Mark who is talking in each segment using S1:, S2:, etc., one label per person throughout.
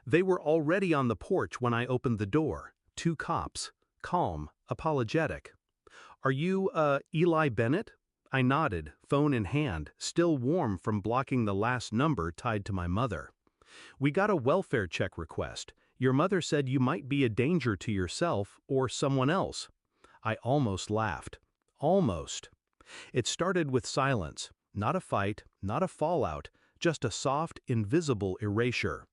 S1: They were already on the porch when I opened the door. Two cops. Calm, apologetic. "Are you, Eli Bennett?" I nodded, phone in hand, still warm from blocking the last number tied to my mother. "We got a welfare check request. Your mother said you might be a danger to yourself or someone else." I almost laughed. Almost. It started with silence. Not a fight, not a fallout, just a soft, invisible erasure.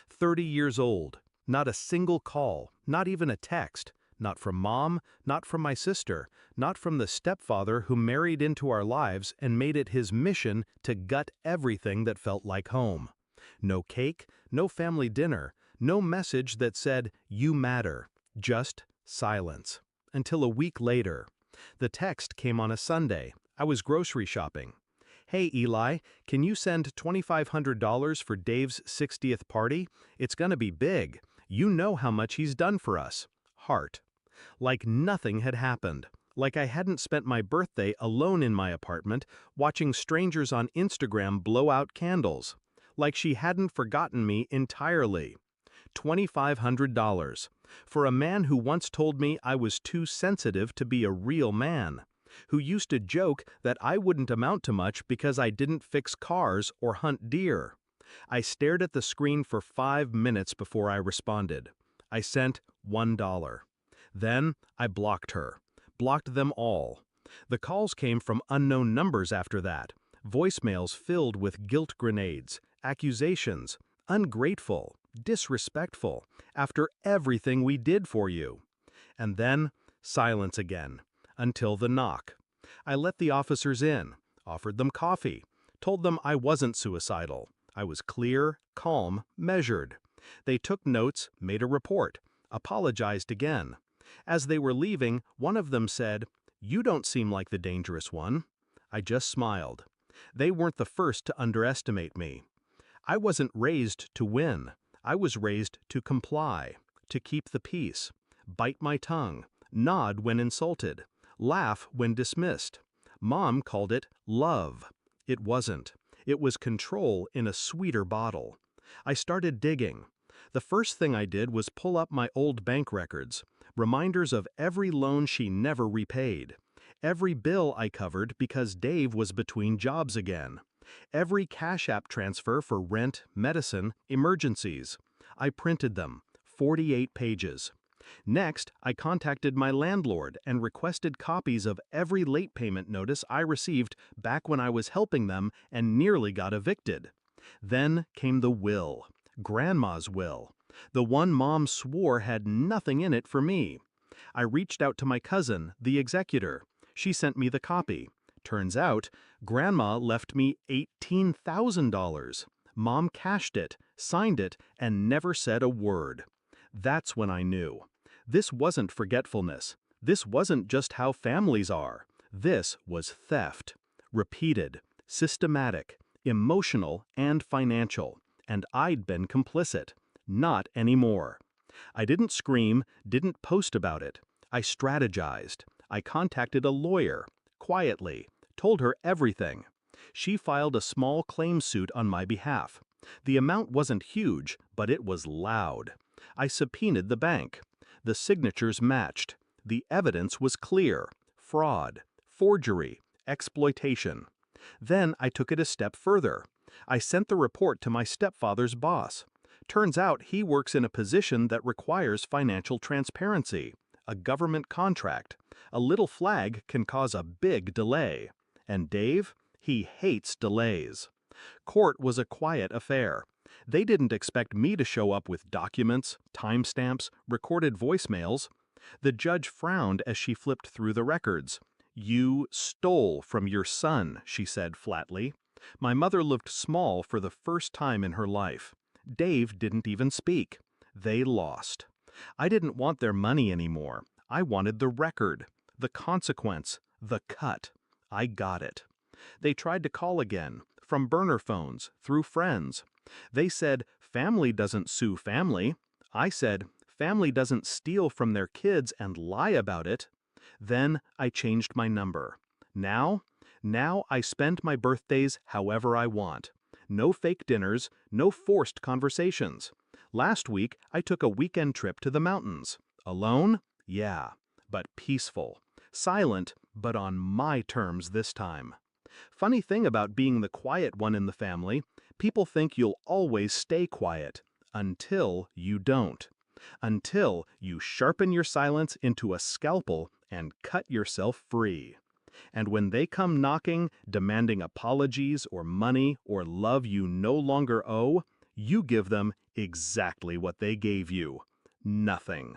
S1: 30 years old. Not a single call, not even a text. Not from mom, not from my sister, not from the stepfather who married into our lives and made it his mission to gut everything that felt like home. No cake, no family dinner, no message that said, "You matter." Just silence. Until a week later. The text came on a Sunday. I was grocery shopping. "Hey Eli, can you send $2,500 for Dave's 60th party? It's gonna be big. You know how much he's done for us." Heart. Like nothing had happened. Like I hadn't spent my birthday alone in my apartment, watching strangers on Instagram blow out candles. Like she hadn't forgotten me entirely. $2,500. For a man who once told me I was too sensitive to be a real man. Who used to joke that I wouldn't amount to much because I didn't fix cars or hunt deer. I stared at the screen for 5 minutes before I responded. I sent $1. Then I blocked her. Blocked them all. The calls came from unknown numbers after that. Voicemails filled with guilt grenades, accusations, ungrateful, disrespectful, after everything we did for you. And then silence again. Until the knock. I let the officers in, offered them coffee, told them I wasn't suicidal. I was clear, calm, measured. They took notes, made a report, apologized again. As they were leaving, one of them said, "You don't seem like the dangerous one." I just smiled. They weren't the first to underestimate me. I wasn't raised to win. I was raised to comply, to keep the peace, bite my tongue, nod when insulted, laugh when dismissed. Mom called it love. It wasn't. It was control in a sweeter bottle. I started digging. The first thing I did was pull up my old bank records, reminders of every loan she never repaid, every bill I covered because Dave was between jobs again, every Cash App transfer for rent, medicine, emergencies. I printed them, 48 pages. Next, I contacted my landlord and requested copies of every late payment notice I received back when I was helping them and nearly got evicted. Then came the will. Grandma's will. The one Mom swore had nothing in it for me. I reached out to my cousin, the executor. She sent me the copy. Turns out, Grandma left me $18,000. Mom cashed it, signed it, and never said a word. That's when I knew. This wasn't forgetfulness. This wasn't just how families are. This was theft. Repeated, systematic, emotional, and financial. And I'd been complicit. Not anymore. I didn't scream, didn't post about it. I strategized. I contacted a lawyer, quietly, told her everything. She filed a small claim suit on my behalf. The amount wasn't huge, but it was loud. I subpoenaed the bank. The signatures matched. The evidence was clear. Fraud, forgery, exploitation. Then I took it a step further. I sent the report to my stepfather's boss. Turns out he works in a position that requires financial transparency. A government contract. A little flag can cause a big delay. And Dave? He hates delays. Court was a quiet affair. They didn't expect me to show up with documents, timestamps, recorded voicemails. The judge frowned as she flipped through the records. "You stole from your son," she said flatly. My mother looked small for the first time in her life. Dave didn't even speak. They lost. I didn't want their money anymore. I wanted the record, the consequence, the cut. I got it. They tried to call again, from burner phones, through friends. They said, family doesn't sue family. I said, family doesn't steal from their kids and lie about it. Then I changed my number. Now I spend my birthdays however I want. No fake dinners, no forced conversations. Last week, I took a weekend trip to the mountains. Alone? Yeah, but peaceful. Silent, but on my terms this time. Funny thing about being the quiet one in the family, people think you'll always stay quiet. Until you don't. Until you sharpen your silence into a scalpel and cut yourself free. And when they come knocking, demanding apologies or money or love you no longer owe, you give them exactly what they gave you. Nothing.